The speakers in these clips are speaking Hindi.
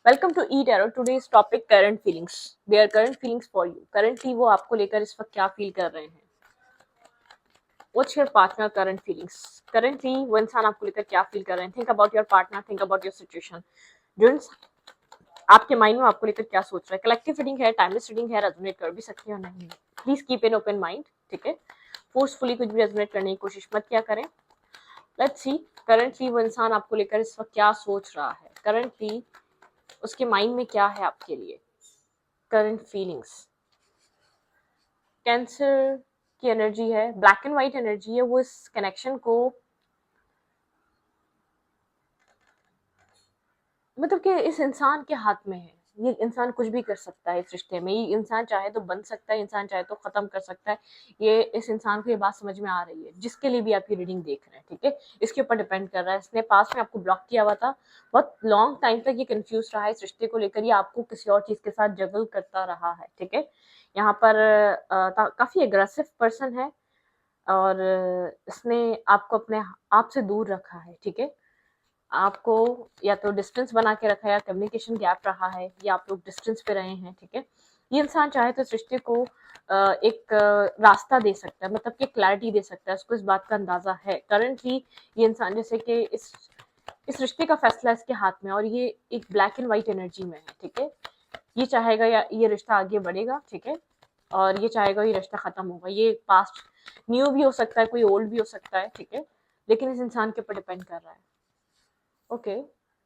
Welcome to E tarot. Today's topic current feelings. Their current feelings for you. Currently वो आपको लेकर इस वक्त क्या फील कर रहे हैं। What's your partner current feelings. Currently वो इंसान आपको लेकर क्या फील कर रहे हैं। Think about your partner, think about your situation. जो आपके माइंड में आपको लेकर क्या सोच रहा है। कलेक्टिव रीडिंग है, टाइमलेस रीडिंग है, रेजोनेट कर भी सकते हो नहीं। Please keep an open mind. ठीक है, फोर्सफुली कुछ भी रेजोनेट करने की कोशिश मत क्या करें। लेट्स सी करंटली वो इंसान आपको लेकर इस वक्त क्या सोच रहा है। करंटली उसके माइंड में क्या है आपके लिए। Current feelings. कैंसर की एनर्जी है, ब्लैक एंड व्हाइट एनर्जी है। वो इस कनेक्शन को मतलब कि इस इंसान के हाथ में है। ये इंसान कुछ भी कर सकता है इस रिश्ते में। ये इंसान चाहे तो बन सकता है, इंसान चाहे तो खत्म कर सकता है। ये इस इंसान को ये बात समझ में आ रही है जिसके लिए भी आपकी रीडिंग देख रहे हैं। ठीक है, इसके ऊपर डिपेंड कर रहा है। इसने पास में आपको ब्लॉक किया हुआ था, बहुत लॉन्ग टाइम तक ये कंफ्यूज रहा है इस रिश्ते को लेकर। ये आपको किसी और चीज के साथ जगल करता रहा है। ठीक है, यहाँ पर काफी एग्रेसिव पर्सन है और इसने आपको अपने आप से दूर रखा है। ठीक है, आपको या तो डिस्टेंस बना के रखा है या कम्युनिकेशन गैप रहा है या आप लोग डिस्टेंस पे रहे हैं। ठीक है, ये इंसान चाहे तो इस रिश्ते को एक रास्ता दे सकता है, मतलब कि क्लैरिटी दे सकता है। उसको इस बात का अंदाजा है। करंटली ये इंसान जैसे कि इस रिश्ते का फैसला इसके हाथ में और ये एक ब्लैक एंड व्हाइट एनर्जी में है। ठीक है, ये चाहेगा या ये रिश्ता आगे बढ़ेगा। ठीक है, और ये चाहेगा ये रिश्ता खत्म होगा। ये पास्ट न्यू भी हो सकता है, कोई ओल्ड भी हो सकता है। ठीक है, लेकिन इस इंसान के ऊपर डिपेंड कर रहा है। ओके,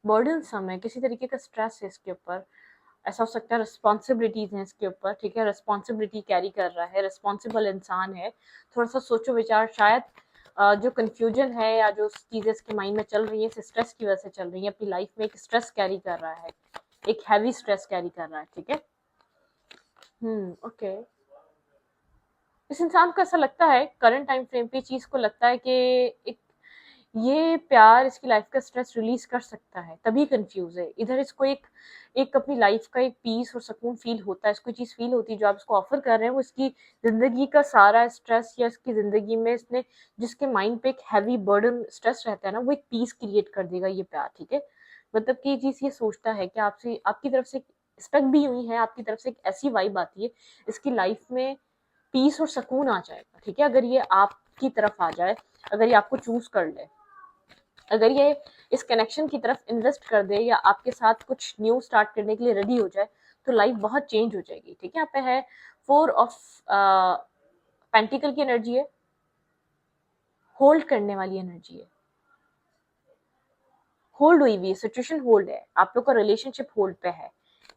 बर्डन सम है, किसी तरीके का स्ट्रेस है इसके ऊपर। ऐसा हो सकता है रिस्पॉन्सिबिलिटीज हैं इसके ऊपर। ठीक है, रिस्पॉन्सिबिलिटी कैरी कर रहा है, रिस्पॉन्सिबल इंसान है। थोड़ा सा सोचो विचार, शायद जो कंफ्यूजन है या जो चीज़ें इसके माइंड में चल रही है स्ट्रेस की वजह से चल रही है। अपनी लाइफ में एक स्ट्रेस कैरी कर रहा है, एक हैवी स्ट्रेस कैरी कर रहा है। ठीक है, ओके। इस इंसान को ऐसा लगता है करंट टाइम फ्रेम पे चीज को लगता है कि एक ये प्यार इसकी लाइफ का स्ट्रेस रिलीज कर सकता है, तभी कंफ्यूज है। इधर इसको एक एक अपनी लाइफ का एक पीस और सुकून फील होता है, इसको चीज फील होती है जो आप इसको ऑफर कर रहे हैं वो इसकी जिंदगी का सारा स्ट्रेस या इसकी जिंदगी में इसने जिसके माइंड पे एक हैवी बर्डन स्ट्रेस रहता है ना, वो एक पीस क्रिएट कर देगा ये प्यार। ठीक है, मतलब कि ये चीज ये सोचता है कि आपसे आपकी तरफ से स्टक भी हुई है, आपकी तरफ से एक ऐसी वाइब आती है इसकी लाइफ में पीस और सुकून आ जाएगा। ठीक है, अगर ये आपकी तरफ आ जाए, अगर ये आपको चूज कर ले, अगर ये इस कनेक्शन की तरफ इन्वेस्ट कर दे या आपके साथ कुछ न्यू स्टार्ट करने के लिए रेडी हो जाए तो लाइफ बहुत चेंज हो जाएगी। ठीक है, यहाँ पे है 4 ऑफ पेंटिकल की एनर्जी है, होल्ड करने वाली एनर्जी है। होल्ड हुई हुई सिचुएशन, होल्ड है, आप लोग का रिलेशनशिप होल्ड पे है।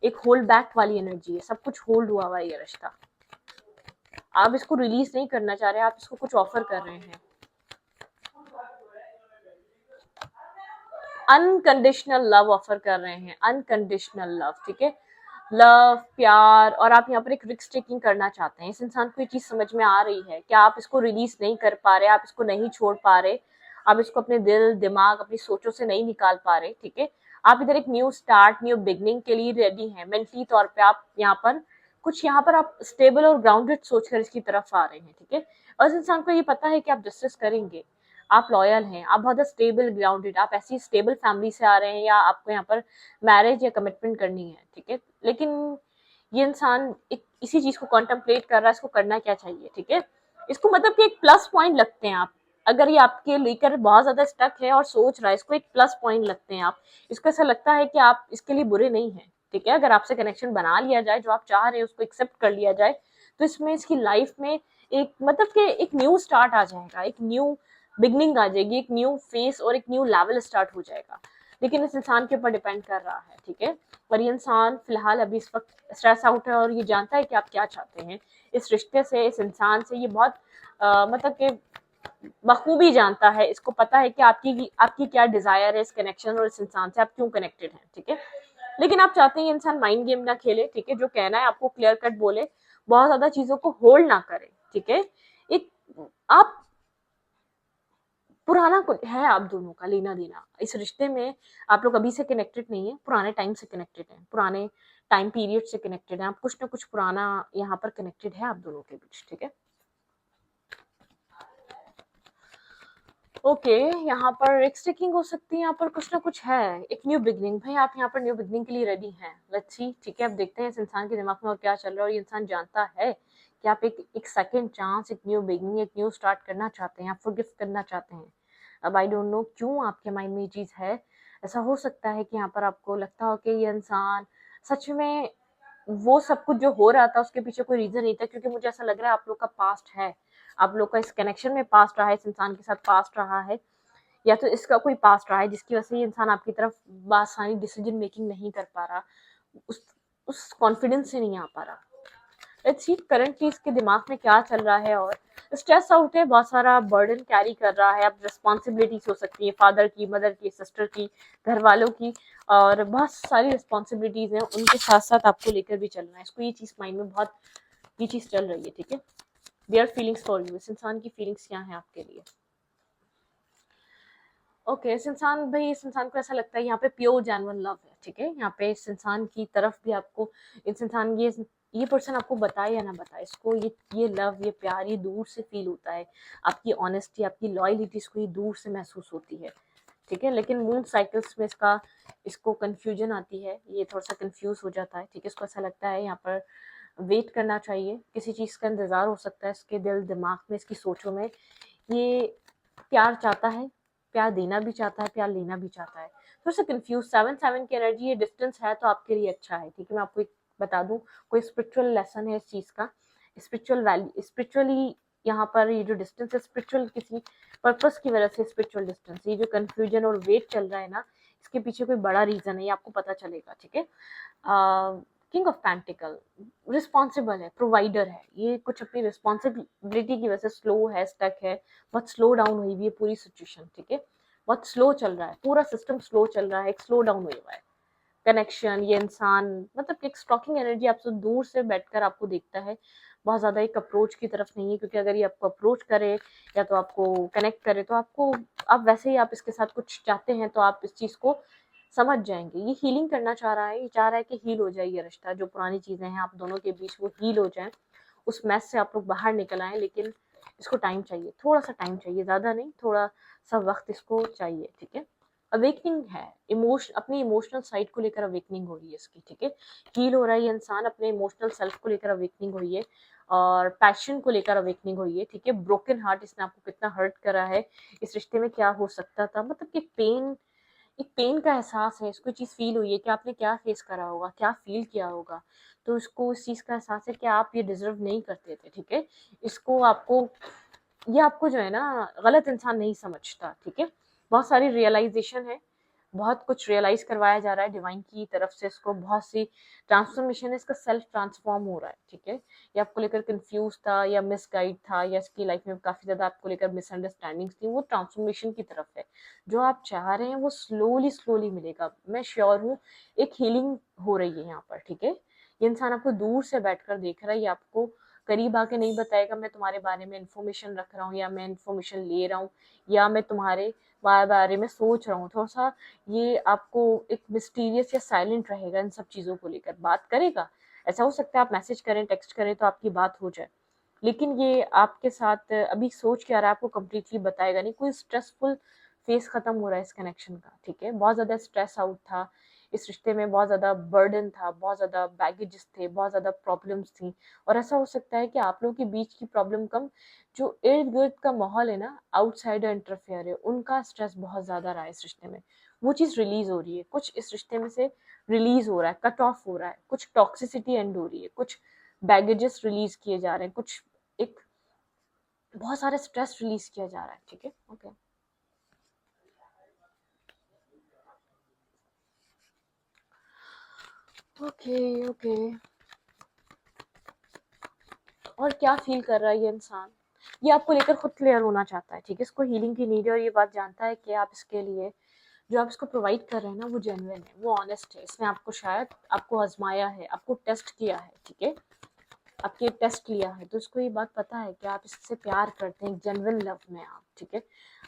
एक होल्ड बैक वाली एनर्जी है, सब कुछ होल्ड हुआ हुआ है ये रिश्ता। आप इसको रिलीज नहीं करना चाह रहे, आप इसको कुछ ऑफर कर रहे हैं। अनकंडीशनल लव ऑफर कर रहे हैं, अनकंडीशनल लव। ठीक है, लव, प्यार, और आप यहाँ पर एक रिस्क टेकिंग करना चाहते हैं। इस इंसान को ये चीज समझ में आ रही है कि आप इसको रिलीज नहीं कर पा रहे, आप इसको नहीं छोड़ पा रहे, आप इसको अपने दिल दिमाग अपनी सोचों से नहीं निकाल पा रहे। ठीक है, आप इधर एक न्यू स्टार्ट, न्यू बिगनिंग के लिए रेडी हैं। मेंटली तौर पे आप यहाँ पर कुछ यहाँ पर आप स्टेबल और ग्राउंडेड सोचकर इसकी तरफ आ रहे हैं। ठीक है, और इस इंसान को ये पता है कि आप जस्टिस करेंगे, आप लॉयल हैं, आप बहुत स्टेबल ग्राउंडेड, आप ऐसी स्टेबल फैमिली से आ रहे हैं या आपको यहाँ पर मैरिज या कमिटमेंट करनी है। ठीक है, लेकिन ये इंसान एक इसी चीज को कॉन्टेम्पलेट कर रहा है, इसको करना क्या चाहिए। ठीक है, इसको मतलब कि एक प्लस पॉइंट लगते हैं आप, अगर ये आपके लेकर बहुत ज्यादा स्टक है और सोच रहा है, इसको एक प्लस पॉइंट लगते हैं आप। इसको ऐसा लगता है कि आप इसके लिए बुरे नहीं है। ठीक है, अगर आपसे कनेक्शन बना लिया जाए, जो आप चाह रहे हैं उसको एक्सेप्ट कर लिया जाए, तो इसमें इसकी लाइफ में एक मतलब कि एक न्यू स्टार्ट आ जाएगा, एक न्यू बिगनिंग आ जाएगी, एक न्यू फेस और एक न्यू लेवल स्टार्ट हो जाएगा। लेकिन इस इंसान के ऊपर डिपेंड कर रहा है। ठीक है, और ये इंसान फिलहाल अभी इस वक्त स्ट्रेस आउट है और ये जानता है कि आप क्या चाहते हैं इस रिश्ते से, इस इंसान से। ये बहुत मतलब कि बखूबी जानता है, इसको पता है कि आपकी क्या डिजायर है इस कनेक्शन और इस इंसान से, आप क्यों कनेक्टेड हैं। ठीक है, लेकिन आप चाहते हैं ये इंसान माइंड गेम ना खेले। ठीक है, जो कहना है आपको क्लियर कट बोले, बहुत ज्यादा चीजों को होल्ड ना करे। ठीक है, एक आप पुराना कुछ है आप दोनों का लेना देना इस रिश्ते में। आप लोग अभी से कनेक्टेड नहीं है, पुराने टाइम से कनेक्टेड हैं, पुराने टाइम पीरियड से कनेक्टेड हैं। आप कुछ ना कुछ पुराना यहाँ पर कनेक्टेड है आप दोनों के बीच। ठीक है, ओके, यहाँ पर एक स्टिकिंग हो सकती है, यहाँ पर कुछ ना कुछ है, एक न्यू बिगनिंग। भाई आप यहाँ पर न्यू बिगनिंग के लिए रेडी हैं, लेट्स सी। ठीक है, अब देखते हैं इस इंसान के दिमाग में और क्या चल रहा है, और ये इंसान जानता है कि आप एक सेकंड चांस, एक न्यू बिगनिंग, एक न्यू स्टार्ट करना चाहते हैं, आप फॉरगिव करना चाहते हैं। अब आई डोंट नो क्यों आपके माइंड में ये चीज़ है। ऐसा हो सकता है कि यहाँ पर आपको लगता हो कि ये इंसान सच में वो सब कुछ जो हो रहा था उसके पीछे कोई रीजन नहीं था, क्योंकि मुझे ऐसा लग रहा है आप लोग का पास्ट है, आप लोग का इस कनेक्शन में पास्ट रहा है, इस इंसान के साथ पास्ट रहा है, या तो इसका कोई पास्ट रहा है जिसकी वजह से ये इंसान आपकी तरफ बासानी डिसीजन मेकिंग नहीं कर पा रहा, उस उस कॉन्फिडेंस से नहीं आ पा रहा। लेट्स सी करंटली इसके दिमाग में क्या चल रहा है। और स्ट्रेस आउट है, बहुत सारा बर्डन कैरी कर रहा है, अब रिस्पॉन्सिबिलिटीज हो सकती है फादर की, मदर की, सिस्टर की, घर वालों की, और बहुत सारी रिस्पॉन्सिबिलिटीज हैं, उनके साथ साथ आपको लेकर भी चलना है। इसको ये चीज़ माइंड में बहुत ये चीज़ चल रही है। ठीक है, देयर फीलिंग्स फॉर यू, इस इंसान की फीलिंग्स क्या है आपके लिए। ओके, इस इंसान, भाई इस इंसान को ऐसा लगता है यहाँ पे प्योर जेन्युइन लव है। ठीक है, यहाँ पे इस इंसान की तरफ भी आपको, इस इंसान ये पर्सन आपको बताए या ना बताए, इसको ये लव, ये प्यार, ये दूर से फील होता है। आपकी ऑनेस्टी, आपकी लॉयल्टी इसको ये दूर से महसूस होती है। ठीक है, लेकिन मून साइकिल्स में इसको कंफ्यूजन आती है, ये थोड़ा सा कंफ्यूज हो जाता है। ठीक है, इसको ऐसा लगता है यहाँ पर वेट करना चाहिए, किसी चीज़ का इंतज़ार हो सकता है इसके दिल दिमाग में, इसकी सोचों में। ये प्यार चाहता है, प्यार देना भी चाहता है, प्यार लेना भी चाहता है। थोड़ा सा कंफ्यूज, 7-7 की एनर्जी, ये डिस्टेंस है तो आपके लिए अच्छा है। ठीक है, मैं आपको एक बता दूं, कोई स्पिरिचुअल लेसन है इस चीज़ का, स्पिरिचुअल वैल्यू, स्पिरिचुअली यहाँ पर ये जो डिस्टेंस है स्पिरिचुअल किसी पर्पस की वजह से, स्पिरिचुअल डिस्टेंस, ये जो कंफ्यूजन और वेट चल रहा है ना, इसके पीछे कोई बड़ा रीजन है, ये आपको पता चलेगा। ठीक है, किंग ऑफ पेंटिकल रिस्पॉन्सिबल है, प्रोवाइडर है, ये कुछ अपनी रिस्पॉन्सिबिलिटी की वजह से स्लो है, स्टक है, बहुत स्लो डाउन हुई हुई है पूरी सिचुएशन। ठीक है, बहुत स्लो चल रहा है, पूरा सिस्टम स्लो चल रहा है, एक स्लो डाउन हुआ हुआ है कनेक्शन। ये इंसान मतलब एक स्टॉकिंग एनर्जी आपसे दूर से बैठकर आपको देखता है, बहुत ज़्यादा एक अप्रोच की तरफ नहीं है, क्योंकि अगर ये आपको अप्रोच करे या तो आपको कनेक्ट करे तो आपको, आप वैसे ही आप इसके साथ कुछ चाहते हैं तो आप इस चीज़ को समझ जाएंगे। ये हीलिंग करना चाह रहा है, ये चाह रहा है कि हील हो जाए ये रिश्ता, जो पुरानी चीज़ें हैं आप दोनों के बीच वो हील हो जाए, उस मैस से आप लोग बाहर निकल आए। लेकिन इसको टाइम चाहिए, थोड़ा सा टाइम चाहिए, ज़्यादा नहीं, थोड़ा सा वक्त इसको चाहिए। ठीक है, अवेकनिंग है, अपनी इमोशनल साइड को लेकर अवेकनिंग हो रही है इसकी। ठीक है, हील हो रहा है ये इंसान, अपने इमोशनल सेल्फ को लेकर अवेकनिंग हुई है, और पैशन को लेकर अवेकनिंग हुई है। ठीक है, ब्रोकन हार्ट, इसने आपको कितना हर्ट करा है, इस रिश्ते में क्या हो सकता था, मतलब कि पेन, एक पेन का एहसास है, इसको चीज़ फील हुई है कि आपने क्या फेस करा होगा, क्या फील किया होगा, तो इसको इस चीज़ का एहसास है कि आप ये डिजर्व नहीं करते थे। ठीक है, इसको आपको, ये आपको जो है ना गलत इंसान नहीं समझता। ठीक है, बहुत सारी रियलाइजेशन है, बहुत कुछ रियलाइज करवाया जा रहा है डिवाइन की तरफ से, इसको बहुत सी ट्रांसफॉर्मेशन है, इसका सेल्फ ट्रांसफॉर्म हो रहा है। ठीक है, ये आपको लेकर कंफ्यूज था या मिसगाइड था, या इसकी लाइफ में काफी ज्यादा आपको लेकर मिसअंडरस्टैंडिंग्स थी, वो ट्रांसफॉर्मेशन की तरफ है। जो आप चाह रहे हैं वो स्लोली स्लोली मिलेगा, मैं श्योर हूँ, एक हीलिंग हो रही है यहाँ पर। ठीक है, ये इंसान आपको दूर से बैठकर देख रहा है, ये आपको करीब आके नहीं बताएगा मैं तुम्हारे बारे में इंफॉर्मेशन रख रहा हूँ, या मैं इंफॉर्मेशन ले रहा हूँ, या मैं तुम्हारे बारे में सोच रहा हूँ। थोड़ा सा ये आपको एक मिस्टीरियस या साइलेंट रहेगा, इन सब चीज़ों को लेकर बात करेगा। ऐसा हो सकता है आप मैसेज करें, टेक्स्ट करें तो आपकी बात हो जाए, लेकिन ये आपके साथ अभी सोच के आ रहा है, आपको कम्प्लीटली बताएगा नहीं। कोई स्ट्रेसफुल फेस खत्म हो रहा है इस कनेक्शन का। ठीक है, बहुत ज़्यादा स्ट्रेस आउट था इस रिश्ते में, बहुत ज़्यादा बर्डन था, बहुत ज़्यादा बैगेजेस थे, बहुत ज़्यादा प्रॉब्लम्स थी। और ऐसा हो सकता है कि आप लोगों के बीच की प्रॉब्लम कम, जो इर्द गिर्द का माहौल है ना, आउटसाइडर इंटरफेयर है, उनका स्ट्रेस बहुत ज़्यादा रहा है इस रिश्ते में, वो चीज़ रिलीज हो रही है, कुछ इस रिश्ते में से रिलीज हो रहा है, कट ऑफ हो रहा है, कुछ टॉक्सिसिटी एंड हो रही है, कुछ बैगेजेस रिलीज किए जा रहे हैं, कुछ एक बहुत सारे स्ट्रेस रिलीज किया जा रहा है। ठीक है, ओके, ओके, ओके। और क्या फील कर रहा है ये इंसान, ये आपको लेकर खुद क्लियर होना चाहता है। ठीक है, इसको हीलिंग की नीड है, और ये बात जानता है कि आप इसके लिए जो आप इसको प्रोवाइड कर रहे हैं ना वो जेन्युइन है, वो ऑनेस्ट है, इसने आपको शायद आपको आजमाया है, आपको टेस्ट किया है। ठीक है, आपके टेस्ट लिया है, तो इसको ये बात पता है कि आप इससे प्यार करते हैं, जेन्युइन लव में आप। ठीक है,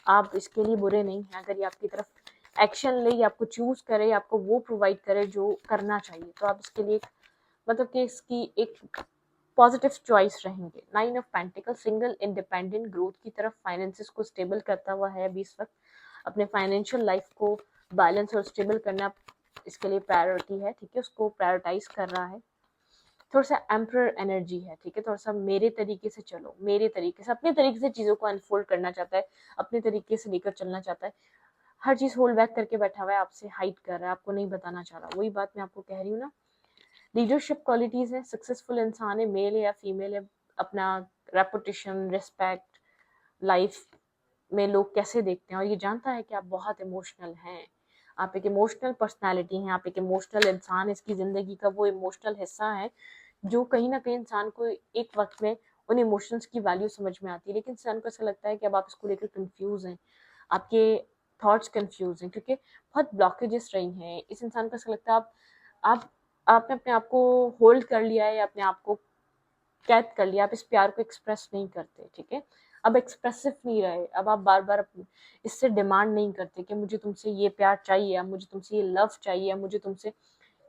आप इसके लिए बुरे नहीं हैं, अगर ये आपकी तरफ एक्शन ले, या आपको चूज करे, या आपको वो प्रोवाइड करे जो करना चाहिए, तो आप इसके लिए मतलब कि इसकी एक पॉजिटिव चॉइस रहेंगे। 9 of pentacle, single independent growth की तरफ, फाइनेंसेस को स्टेबल करता हुआ है अभी इस वक्त, अपने फाइनेंशियल लाइफ को बैलेंस और स्टेबल करना इसके लिए प्रायोरिटी है, ठीक है, उसको प्रायोरिटाइज कर रहा है। थोड़ा सा एम्परर एनर्जी है, ठीक है, थोड़ा सा मेरे तरीके से चलो, मेरे तरीके से, अपने तरीके से चीज़ों को अनफोल्ड करना चाहता है, अपने तरीके से लेकर चलना चाहता है, हर चीज़ होल्ड बैक करके बैठा हुआ है, आपसे हाइड कर रहा है, आपको नहीं बताना चाह रहा। वही बात मैं आपको कह रही हूँ ना, लीडरशिप क्वालिटीज़ है, सक्सेसफुल इंसान है, मेल है या फीमेल है, अपना रेपुटेशन, रिस्पेक्ट, लाइफ में लोग कैसे देखते हैं, और ये जानता है कि आप बहुत इमोशनल हैं, आप एक इमोशनल पर्सनालिटी हैं, आप एक इमोशनल इंसान, इसकी ज़िंदगी का वो इमोशनल हिस्सा है जो कहीं ना कहीं इंसान को एक वक्त में उन इमोशंस की वैल्यू समझ में आती है, लेकिन इंसान को ऐसा लगता है कि अब आप इसको लेकर कंफ्यूज हैं, आपके थॉट्स कंफ्यूज हैं, क्योंकि बहुत ब्लॉकेजेस रही हैं। इस इंसान को ऐसा लगता है आप आपने अपने आप को होल्ड कर लिया है, या अपने आप को कैद कर लिया, आप इस प्यार को एक्सप्रेस नहीं करते, ठीक है, अब एक्सप्रेसिव नहीं रहे, अब आप बार बार इससे डिमांड नहीं करते कि मुझे तुमसे ये प्यार चाहिए, या मुझे तुमसे ये लव चाहिए, या मुझे तुमसे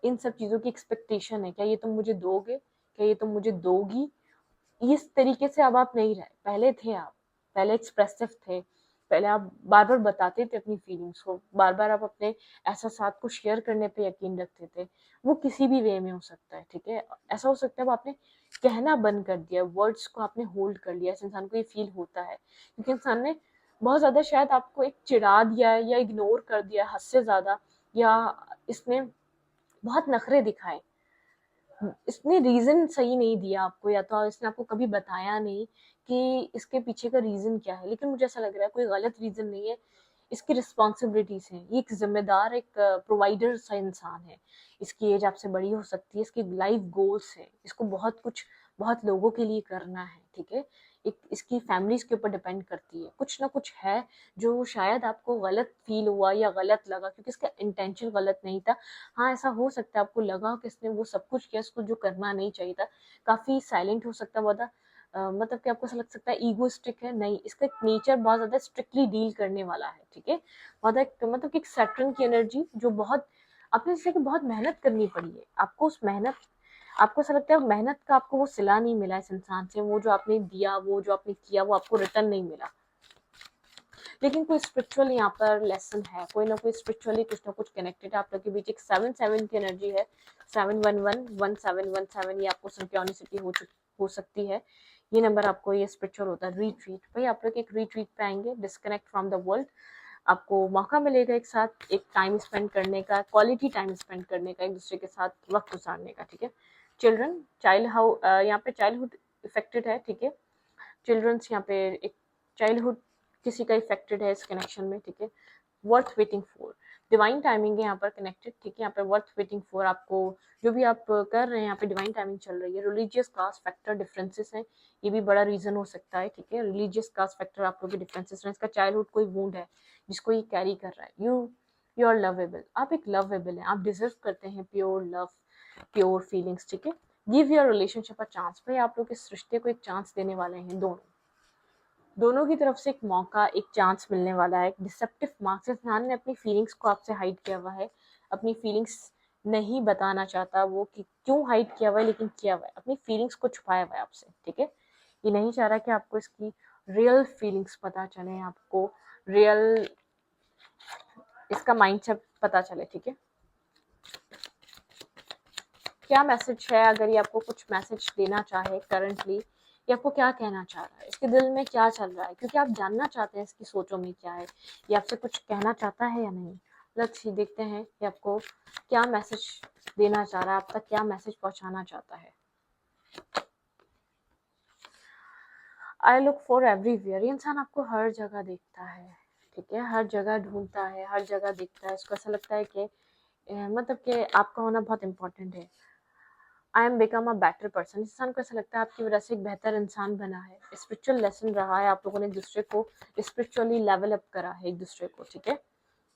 इन सब चीज़ों की एक्सपेक्टेशन है, क्या ये तुम मुझे दोगे, क्या ये तुम मुझे दोगी, इस तरीके से अब आप नहीं रहे। पहले थे आप, पहले एक्सप्रेसिव थे, पहले आप बार बार बताते थे अपनी फीलिंग्स को, बार बार आप अपने एहसासात को शेयर करने पे यकीन रखते थे, वो किसी भी वे में हो सकता है, ठीक है, ऐसा हो सकता है आपने कहना बंद कर दिया, वर्ड्स को आपने होल्ड कर लिया, इस इंसान को ये फील होता है क्योंकि इंसान ने बहुत ज़्यादा शायद आपको एक चिढ़ा दिया है, या इग्नोर कर दिया हद से ज़्यादा, या इसने बहुत नखरे दिखाए, इसने रीजन सही नहीं दिया आपको, या तो इसने आपको कभी बताया नहीं कि इसके पीछे का रीजन क्या है, लेकिन मुझे ऐसा लग रहा है कोई गलत रीजन नहीं है, इसकी रिस्पॉन्सिबिलिटीज हैं, ये एक जिम्मेदार, एक प्रोवाइडर सा इंसान है, इसकी एज आपसे बड़ी हो सकती है, इसकी लाइफ गोल्स है, इसको बहुत कुछ बहुत लोगों के लिए करना है, ठीक है, एक इसकी फैमिलीज के ऊपर डिपेंड करती है, कुछ ना कुछ है जो शायद आपको गलत फील हुआ या गलत लगा, क्योंकि इसका इंटेंशन गलत नहीं था। हाँ, ऐसा हो सकता है आपको लगा कि इसने वो सब कुछ किया, इसको जो करना नहीं चाहिए था, काफ़ी साइलेंट हो सकता है, बहुत मतलब कि आपको ऐसा लग सकता है ईगोइस्टिक है, नहीं, इसका एक नेचर बहुत ज़्यादा स्ट्रिक्टली डील करने वाला है, ठीक है, बहुत एक मतलब कि एक सैटर्न की एनर्जी जो बहुत आपने जैसे कि बहुत मेहनत करनी पड़ी है, आपको उस मेहनत, आपको ऐसा लगता है मेहनत का आपको वो सिला नहीं मिला इस इंसान से, वो जो आपने दिया, वो जो आपने किया, वो आपको रिटर्न नहीं मिला, लेकिन कोई स्पिरिचुअल यहाँ पर लेसन है, कोई ना कोई स्पिरिचुअली कुछ ना कुछ कनेक्टेड है आप लोग के बीच। एक 7-7 की एनर्जी है, 711-1717, ये आपको सिंक्रोनिसिटी हो सकती है, ये नंबर आपको ये स्पिरिचुअल होता है। रिट्रीट, भाई आप लोग एक रिट्रीट पे आएंगे, डिस्कनेक्ट फ्रॉम द वर्ल्ड, आपको मौका मिलेगा एक साथ एक टाइम स्पेंड करने का, क्वालिटी टाइम स्पेंड करने का, एक दूसरे के साथ वक्त गुजारने का, ठीक है। चिल्ड्रन, यहाँ पे चाइल्डहुड इफेक्टेड है, ठीक है, चिल्ड्रंस यहाँ पे एक चाइल्डहुड किसी का इफेक्टेड है इस कनेक्शन में, ठीक है। Worth waiting for, divine timing है यहाँ पर कनेक्टेड, ठीक है, यहाँ पे वर्थ वेटिंग फॉर, आपको जो भी आप कर रहे हैं यहाँ पे डिवाइन टाइमिंग चल रही है। रिलीजियस कास्ट फैक्टर डिफरेंसेस हैं, ये भी बड़ा रीजन हो सकता है, ठीक है, रिलीजियस कास्ट फैक्टर आप लोग के डिफरेंसेस हैं, इसका चाइल्डहुड कोई वूंड है जिसको ये कैरी कर रहा है। यू आर लवेबल, आप एक लवेबल हैं, आप डिजर्व करते हैं प्योर लव, प्योर फीलिंग्स, ठीक है। Give your relationship a chance, भाई आप लोग इस रिश्ते को एक चांस देने वाले हैं, दोनों की तरफ से एक मौका, एक चांस मिलने वाला है। डिसेप्टिव मार्क्स, इंसान ने अपनी फीलिंग्स को आपसे हाइड किया हुआ है, अपनी फीलिंग्स नहीं बताना चाहता वो कि क्यों हाइड किया हुआ है, लेकिन किया हुआ है, अपनी फीलिंग्स को छुपाया हुआ है आपसे, ठीक है, ये नहीं चाह रहा कि आपको इसकी रियल फीलिंग्स पता चले, आपको रियल इसका माइंडसेट पता चले, ठीक है। क्या मैसेज है, अगर ये आपको कुछ मैसेज देना चाहे करंटली, ये आपको क्या कहना चाह रहा है, इसके दिल में क्या चल रहा है, क्योंकि आप जानना चाहते हैं इसकी सोचों में क्या है, ये आपसे कुछ कहना चाहता है या नहीं। लेट्स देखते हैं कि आपको क्या मैसेज देना चाह रहा है, आप तक क्या मैसेज पहुंचाना चाहता है। आई लुक फॉर एवरीवेयर, इंसान आपको हर जगह देखता है, ठीक है, हर जगह ढूंढता है, हर जगह देखता है, इसको ऐसा लगता है कि मतलब कि आपका होना बहुत इंपॉर्टेंट है। I M become a better person, इंसान को ऐसा लगता है आपकी वजह से एक बेहतर इंसान बना है, स्पिरिचुअल लेसन रहा है, आप लोगों ने एक दूसरे को स्पिरिचुअली लेवल अप करा है एक दूसरे को, ठीक है।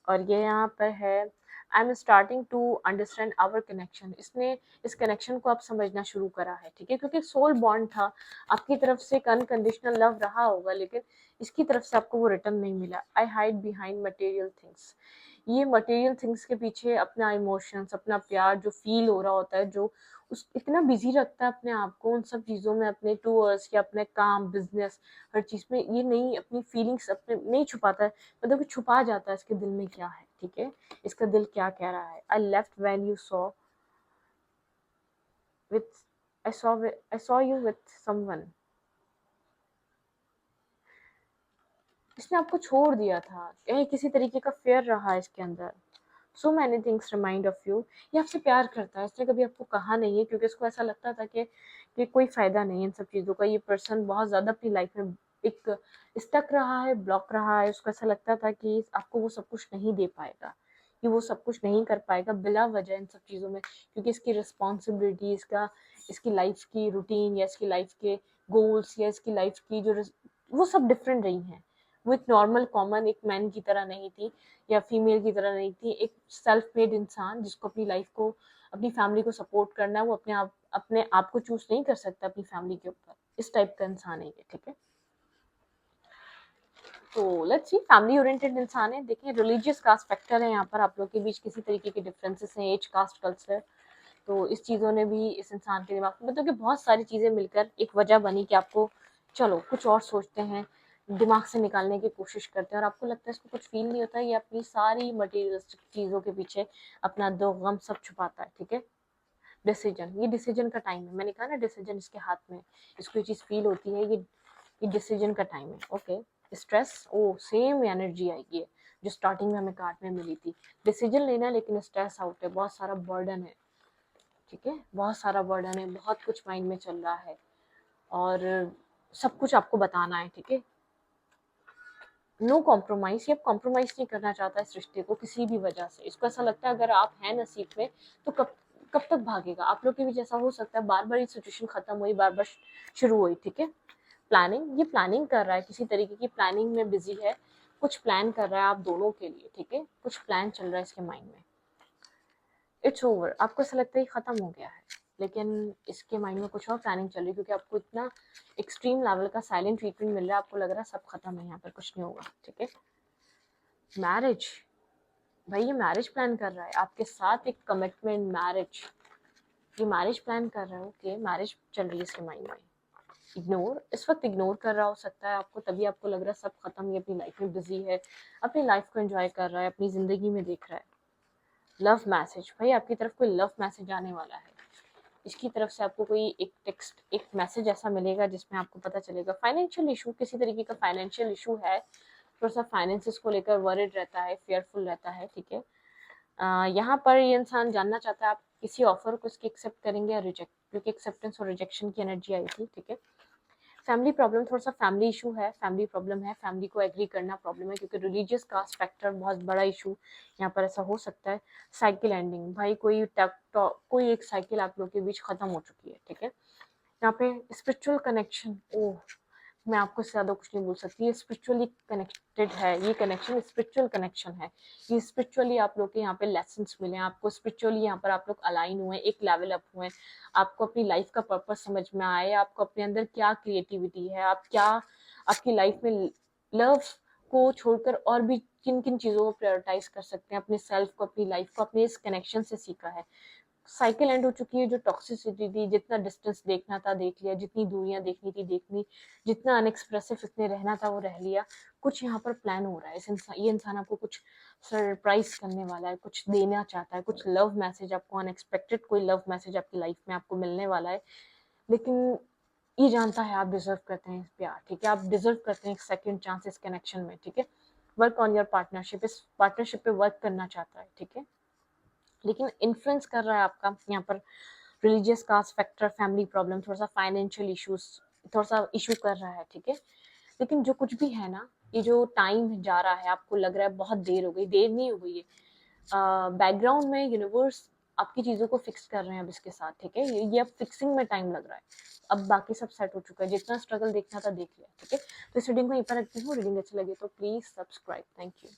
और ये यहाँ पर है, I am starting to understand our connection, इसने इस कनेक्शन को आप समझना शुरू करा है, ठीक है, क्योंकि सोल बॉन्ड था, आपकी तरफ से एक अनकंडीशनल लव रहा होगा, लेकिन इसकी तरफ से आपको वो रिटर्न नहीं मिला। आई हाइड बिहाइंड मटेरियल थिंग्स, ये मटेरियल थिंग्स के पीछे अपना इमोशंस, अपना प्यार जो फील हो रहा होता है, जो उस इतना बिजी रखता है अपने आप को उन सब चीज़ों में, अपने टूर्स या अपने काम, बिजनेस, हर चीज़ में, ये नहीं अपनी फीलिंग्स अपने नहीं छुपाता है, मतलब कि छुपा जाता है इसके दिल में क्या है, ठीक है, इसका दिल क्या कह रहा है। I left when you saw with I saw you with someone, इसने आपको छोड़ दिया था, कहीं किसी तरीके का फेयर रहा है इसके अंदर। So many things remind of you, ये आपसे प्यार करता है, इसने कभी आपको कहा नहीं है क्योंकि इसको ऐसा लगता था कि कोई फायदा नहीं है इन सब चीज़ों का, ये पर्सन बहुत ज़्यादा अपनी लाइफ में एक स्टक रहा है, ब्लॉक रहा है, उसको ऐसा लगता था कि आपको वो सब कुछ नहीं दे पाएगा, कि वो सब कुछ नहीं कर पाएगा बिला वजह इन सब चीज़ों में, क्योंकि इसकी रिस्पॉन्सिबिलिटी, इसकी लाइफ की रूटीन या इसकी लाइफ के गोल्स या इसकी लाइफ की जो वो सब डिफरेंट रही हैं। वो एक नॉर्मल कॉमन एक मैन की तरह नहीं थी या फीमेल की तरह नहीं थी, एक सेल्फ मेड इंसान जिसको अपनी लाइफ को, अपनी फैमिली को सपोर्ट करना है, वो अपने आप को चूज नहीं कर सकता अपनी फैमिली के ऊपर, इस टाइप का इंसान है ये, ठीक है। तो लेट्स सी, फैमिली ओरिएंटेड इंसान है। देखिए रिलीजियस कास्ट फैक्टर है यहाँ पर, आप लोग के बीच किसी तरीके के डिफरेंसेस हैं, एज, कास्ट, कल्चर, तो इस चीज़ों ने भी इस इंसान के दिमाग में, मतलब कि बहुत सारी चीज़ें मिलकर एक वजह बनी कि आपको चलो कुछ और सोचते हैं, दिमाग से निकालने की कोशिश करते हैं, और आपको लगता है इसको कुछ फील नहीं होता है, ये अपनी सारी मटेरियलिस्टिक चीज़ों के पीछे अपना दुख गम सब छुपाता है, ठीक है। डिसीजन, ये डिसीजन का टाइम है, मैंने कहा ना डिसीजन इसके हाथ में, इसको ये चीज़ फील होती है, ये डिसीजन का टाइम है, ओके। स्ट्रेस, ओ सेम एनर्जी आएगी है जो स्टार्टिंग में हमें कार्ड में मिली थी, डिसीजन लेना है लेकिन स्ट्रेस आउट है, बहुत सारा बर्डन है, ठीक है, बहुत सारा बर्डन है, बहुत कुछ माइंड में चल रहा है और सब कुछ आपको बताना है, ठीक है। नो कॉम्प्रोमाइज, ये कॉम्प्रोमाइज नहीं करना चाहता इस रिश्ते को किसी भी वजह से, इसको ऐसा लगता है अगर आप हैं नसीब में तो कब कब तक भागेगा, आप लोग के भी जैसा हो सकता है, बार बार ये सिचुएशन खत्म हुई, बार बार शुरू हुई, ठीक है। प्लानिंग, ये प्लानिंग कर रहा है, किसी तरीके की प्लानिंग में बिजी है, कुछ प्लान कर रहा है आप दोनों के लिए, ठीक है, कुछ प्लान चल रहा है इसके माइंड में। इट्स ओवर, आपको ऐसा लगता है कि खत्म हो गया है, लेकिन इसके माइंड में कुछ और प्लानिंग चल रही है, क्योंकि आपको इतना एक्सट्रीम लेवल का साइलेंट ट्रीटमेंट मिल रहा है, आपको लग रहा है सब खत्म है, यहाँ पर कुछ नहीं होगा, ठीक है। मैरिज, भाई ये मैरिज प्लान कर रहा है आपके साथ, एक कमिटमेंट, मैरिज, ये मैरिज प्लान कर रहा है, ओके, मैरिज चल रही है इसके माइंड में। इग्नोर, इस वक्त इग्नोर कर रहा हो सकता है आपको, तभी आपको लग रहा है सब खत्म, ये अपनी लाइफ में बिजी है, अपनी लाइफ को एंजॉय कर रहा है, अपनी जिंदगी में देख रहा है। लव मैसेज, भाई आपकी तरफ कोई लव मैसेज आने वाला है, इसकी तरफ से आपको कोई एक टेक्स्ट, एक मैसेज ऐसा मिलेगा जिसमें आपको पता चलेगा। फाइनेंशियल इशू, किसी तरीके का फाइनेंशियल इशू है, थोड़ा सा फाइनेंसिस को लेकर वरिड रहता है, फेयरफुल रहता है, ठीक है। यहाँ पर ये इंसान जानना चाहता है आप किसी ऑफर को इसके एक्सेप्ट करेंगे या रिजेक्ट, क्योंकि एक्सेप्टेंस और रिजेक्शन की एनर्जी आई थी, ठीक है। फैमिली प्रॉब्लम, थोड़ा सा फैमिली इशू है, फैमिली प्रॉब्लम है, फैमिली को एग्री करना प्रॉब्लम है, क्योंकि रिलीजियस कास्ट फैक्टर बहुत बड़ा इशू यहाँ पर ऐसा हो सकता है। साइकिल एंडिंग, भाई कोई एक साइकिल आप लोग के बीच खत्म हो चुकी है, ठीक है। यहाँ पे स्पिरिचुअल कनेक्शन, ओह, मैं आपको इससे ज़्यादा कुछ नहीं बोल सकती, ये स्पिरिचुअली कनेक्टेड है, ये कनेक्शन स्पिरिचुअल कनेक्शन है, ये स्पिरिचुअली आप लोग के यहाँ पे लेसन्स मिले हैं आपको, स्पिरिचुअली यहाँ पर आप लोग अलाइन हुए, एक लेवल अप हुए, आपको अपनी लाइफ का पर्पस समझ में आए, आपको अपने अंदर क्या क्रिएटिविटी है, आप क्या आपकी लाइफ में लव को छोड़कर और भी किन किन चीज़ों को प्रायोरिटाइज कर सकते हैं, अपने सेल्फ को, अपनी लाइफ को, अपने इस कनेक्शन से सीखा है। साइकिल एंड हो चुकी है, जो टॉक्सिसिटी थी, जितना डिस्टेंस देखना था देख लिया, जितनी दूरियां देखनी थी देख ली, जितना अनएक्सप्रेसिव इसने रहना था वो रह लिया। कुछ यहाँ पर प्लान हो रहा है, ये इंसान आपको कुछ सरप्राइज करने वाला है, कुछ देना चाहता है, कुछ लव मैसेज आपको, अनएक्सपेक्टेड कोई लव मैसेज आपकी लाइफ में आपको मिलने वाला है, लेकिन ये जानता है आप डिजर्व करते हैं प्यार, ठीक है, आप डिजर्व करते हैं एक सेकेंड चांस इस कनेक्शन में, ठीक है। वर्क ऑन योर पार्टनरशिप, इस पार्टनरशिप पे वर्क करना चाहता है, ठीक है, लेकिन इन्फ्लुएंस कर रहा है आपका यहाँ पर religious caste factor, family problem, थोड़ा सा फाइनेंशियल इश्यूज, थोड़ा सा इशू कर रहा है, ठीक है। लेकिन जो कुछ भी है ना, ये जो टाइम जा रहा है, आपको लग रहा है बहुत देर हो गई, देर नहीं हो गई है, बैकग्राउंड में यूनिवर्स आपकी चीज़ों को फिक्स कर रहे हैं अब इसके साथ, ठीक है, ये अब फिक्सिंग में टाइम लग रहा है, अब बाकी सब सेट हो चुका है, जितना स्ट्रगल देखना था देख लिया, ठीक है। तो इस रीडिंग को यहीं पर रखती हूँ, रीडिंग अच्छी लगी तो प्लीज सब्सक्राइब, थैंक यू।